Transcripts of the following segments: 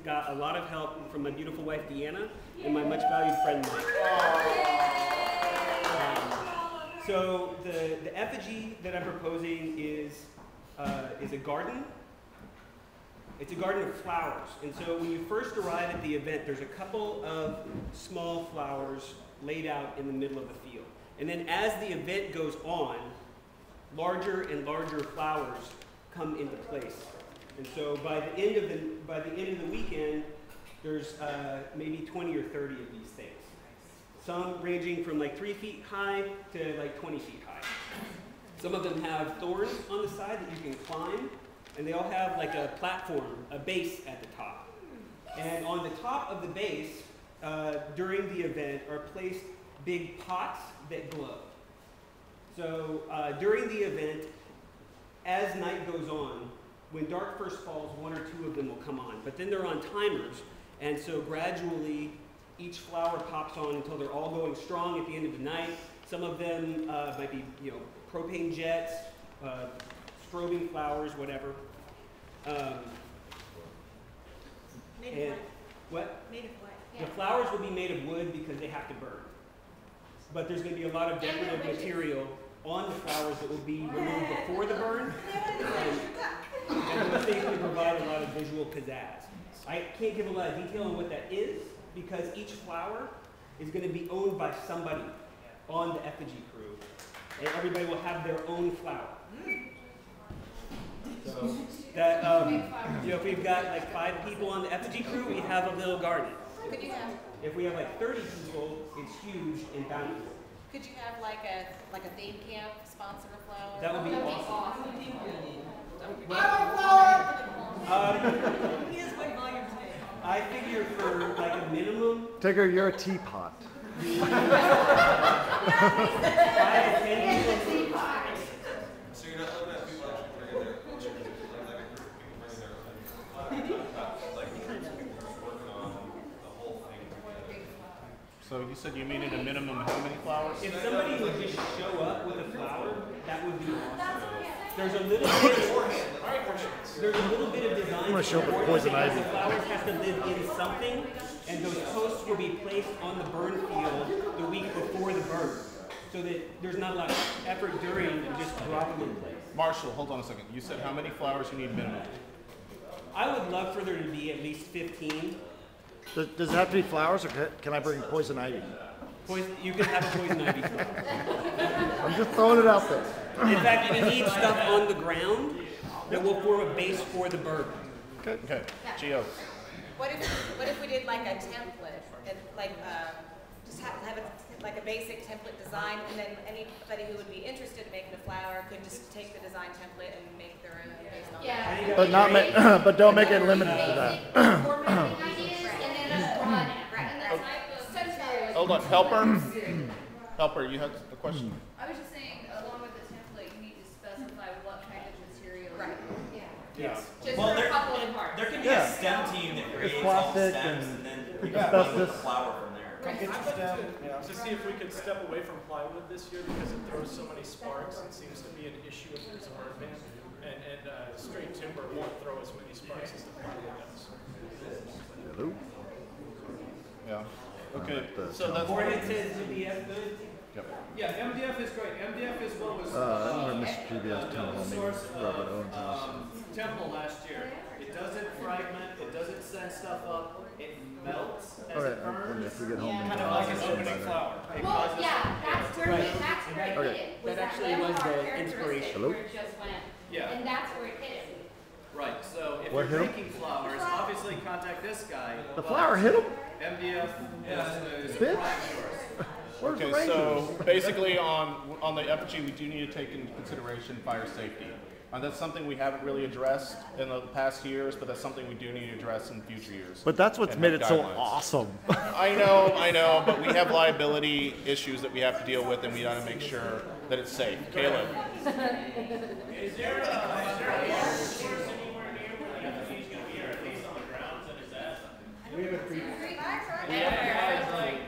got a lot of help from my beautiful wife, Deanna, and my much valued friend, Mike. So the effigy that I'm proposing is a garden. It's a garden of flowers. And so when you first arrive at the event, there's a couple of small flowers laid out in the middle of the field. And then as the event goes on, larger and larger flowers come into place. And so by the end of the weekend, there's maybe 20 or 30 of these things. Some ranging from like 3 feet high to like 20 feet high. Some of them have thorns on the side that you can climb, and they all have like a platform, a base at the top. And on the top of the base, during the event, are placed big pots that glow. So during the event, as night goes on, when dark first falls, 1 or 2 of them will come on. But then they're on timers, and so gradually each flower pops on until they're all going strong at the end of the night. Some of them might be, propane jets, strobing flowers, whatever. Made of what? What? Made of what? The flowers will be made of wood because they have to burn. But there's going to be a lot of decorative material on the flowers that will be removed before the burn. And those things can provide a lot of visual pizzazz. I can't give a lot of detail on what that is because each flower is going to be owned by somebody on the effigy crew. And everybody will have their own flower. So that, if we've got like 5 people on the effigy crew, we have a little garden. Could you have? If we have like 30 people, it's huge and bountiful. Could you have like a theme camp sponsor a flower? That would be awesome. I figure for like a minimum. Tigger, you're a teapot. 5 to 10 people. So you're not looking at people actually bringing their working on the whole thing. So you said you needed a minimum of how many flowers? If somebody would just show up with a flower, that would be awesome. There's a little bit of design. I'm going to show up with poison ivy. The flowers have to live in something, and those posts will be placed on the burn field the week before the burn, so that there's not a lot of effort during to just drop them in place. Marshall, hold on a second. You said how many flowers you need minimum? I would love for there to be at least 15. Does it have to be flowers, or can I bring poison ivy? You can have a poison ivy flower. I'm just throwing it out there. In fact, you need stuff on the ground that will form a base for the bird. Okay. Gio. What if we did like a template, and like just have like a basic template design, and then anybody who would be interested in making a flower could just take the design template and make their own based on that. But don't make it limited to that. Hold on. Helper, you had a question. I was just saying, along with the template, you need to specify what kind of material. Right. Yes. Just for a couple of parts. There can be a STEM team that creates all the stems, and then you can make the flower from there. I'd like to see if we could step away from plywood this year because it throws so many sparks and seems to be an issue if there's a burn ban. And straight timber won't throw as many sparks as the plywood does. Hello? Yeah. Okay. So that's It says MDF good. Yep. Yeah, MDF is great. MDF is what was Myschievia's temple, Robert Owens' house. temple last year. It doesn't fragment. It doesn't send stuff up. It melts as Okay, it burns. if we get home, Kind of like an opening flower. It Well, causes yeah, that's where Right. that's where it Okay. hit it. That that actually was Leonhardt the characteristic inspiration. Hello? where it just went. Yeah. And that's where it hit it. Right, so if What you're hit 'em? making flowers, obviously contact this guy. The flower hit him? MDF is a Bitch. prime source. Where's the Okay, rangers? so basically on the effigy, we do need to take into consideration fire safety. That's something we haven't really addressed in the past years, but that's something we do need to address in future years. But that's what's and made have it so guidelines. awesome. I know, but we have liability issues that we have to deal with, and we got to make sure that it's safe. Caleb. Is there a source anywhere near where the effigy's going to be, or at least on the grounds that it's at? We have a creek. I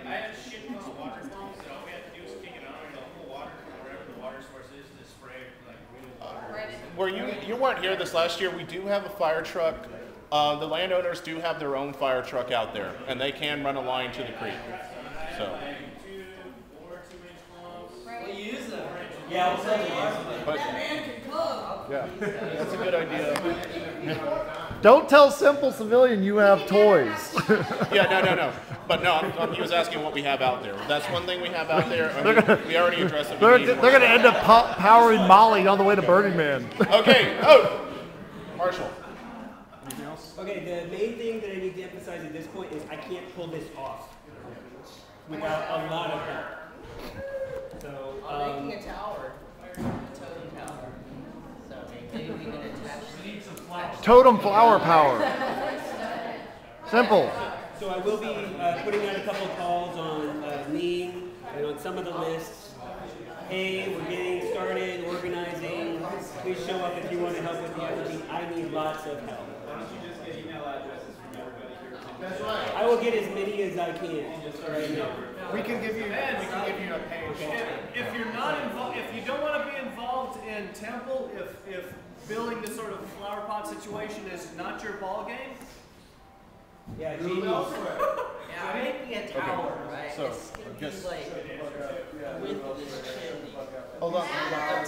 had shit ton of water pumps, so all we had to do was kick it on, and the whole water from wherever the water source is to spray like real water. Where you weren't here this last year, we do have a fire truck The landowners do have their own fire truck out there, and they can run a line to the creek. So. Yeah, we'll send you. But, yeah, that's a good idea. Don't tell simple civilian you have toys. Yeah, no. But no, he was asking what we have out there. That's one thing we have out there. I mean, we already addressed it. They're going to end up powering Molly on the way to Burning Man. Okay. Oh, Marshall. Anything else? Okay, the main thing that I need to emphasize at this point is I can't pull this off without a lot of help. So, making a tower, a totem tower. So maybe we can attach. Totem flower power. Simple. So I will be putting out a couple of calls on Lean and on some of the lists. Hey, we're getting started organizing. Please show up if you want to help with the effigy. I need lots of help. I will get as many as I can just right now. We can give you a page. If you're not involved, if you don't want to be involved in temple, if building this sort of flower pot situation is not your ball game. Yeah, Yeah, making a tower, right? So, It's gonna be like with this chimney Hold on. up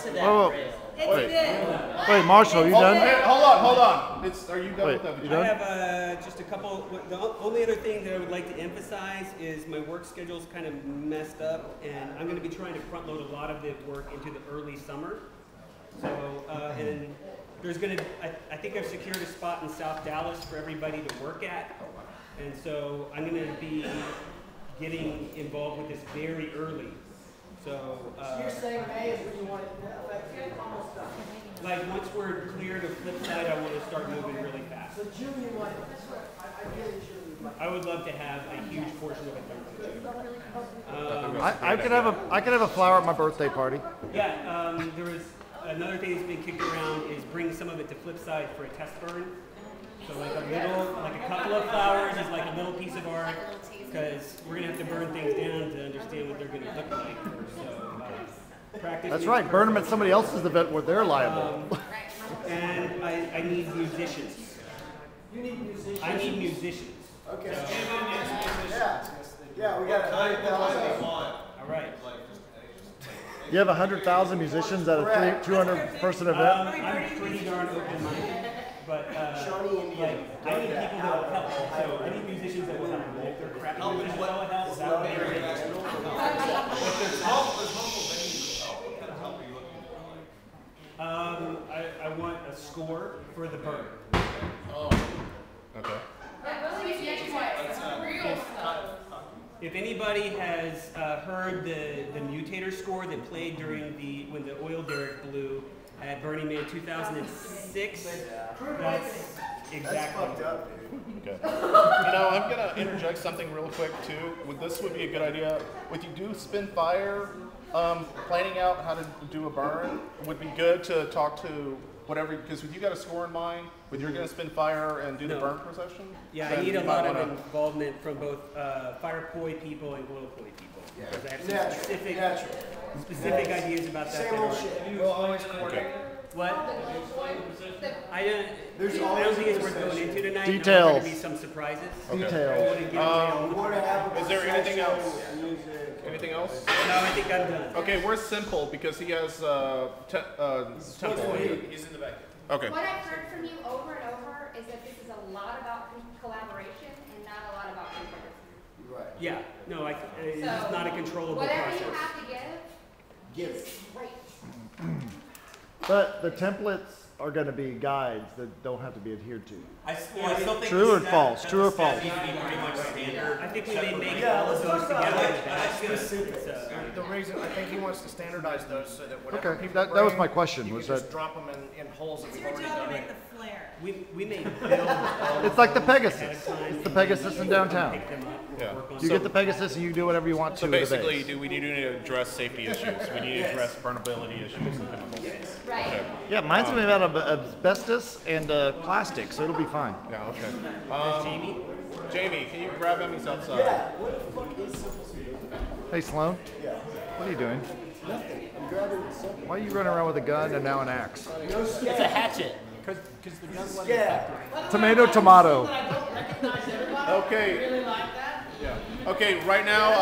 to that Oh, rail. It's big. Wait, Marshall, you done? Hey, hold on. Are you done with that? You I done? have just a couple. The only other thing that I would like to emphasize is my work schedule is kind of messed up, and I'm going to be trying to front load a lot of the work into the early summer. So, and there's going to, I think I've secured a spot in South Dallas for everybody to work at, and so I'm going to be getting involved with this very early. So, you're saying May is when you want it almost done. like once we're clear to flip side, I want to start moving really fast. So June you want it. I really June you want it. I would love to have a huge portion of it done for June. I could have a flower at my birthday party. Yeah, there was another thing that's been kicked around is bring some of it to Flipside for a test burn. So like a couple of flowers is like a little piece of art, because we're gonna have to burn things down to understand what they're gonna look like. So practice. That's right. Burn them at somebody else's event where they're liable. And I need musicians. You need musicians. I need musicians. Okay. So, Yeah, we got 100,000. all right. You have 100,000 musicians at a 200 person event? I'm pretty darn open-minded, but like, I need people that will help. So I need musicians that will help. If they're crappy musicians that will help, that would be great. I want a score for the bird. Okay. If anybody has heard the mutator score that played during when the oil derrick blew at Burning Man 2006, that's exactly. Okay. I'm gonna interject something real quick too. This would be a good idea. Would you do spin fire? Planning out how to do a burn would be good to talk to whatever, because if you got a score in mind, when you're going to spin fire and do the burn procession. Yeah, I need a lot of involvement from both fire poi people and glow poi people. Because I have some specific ideas about that. Same old shit. We'll always coordinate. What? I don't think it's worth going into tonight. Details. There are going to be some surprises. Details. Is there anything else? Anything else? No, I think I'm done. Okay, where's Simple? Because he has Temple. He's in the back. Okay. What I've heard from you over and over is that this is a lot about collaboration and not a lot about control. Right. Yeah, no, it's just not a controllable whatever process. you have to give is great. But the templates are going to be guides that don't have to be adhered to. I still think True the or false? True or false? Need to be pretty much standard. I think we may make all of those together. The reason I think he wants to standardize those so that whatever Okay, people that was bring, my question. you Was can just that drop them in holes that It's we've your already job to done. make the flare. We may build all It's like the of those Pegasus. ahead of time, It's the Pegasus in downtown. pick them up, Yeah. work on You them. get the Pegasus and you do whatever you want to. So with the basically, base. we need to address safety issues. We need to address burnability issues and chemicals. Right. Yeah, mine's made out of asbestos and plastic, so it'll be fine. Yeah, okay. Jamie? Jamie, can you grab him? He's outside. Yeah, what the fuck is simple? Hey, Sloan, Yeah. what are you doing? Nothing. I'm grabbing something. Why are you running around with a gun and now an axe? No It's a hatchet. Because the gun wasn't Yeah. effective. Tomato, tomato. I don't recognize everybody. Okay. I really like that. Okay, right now,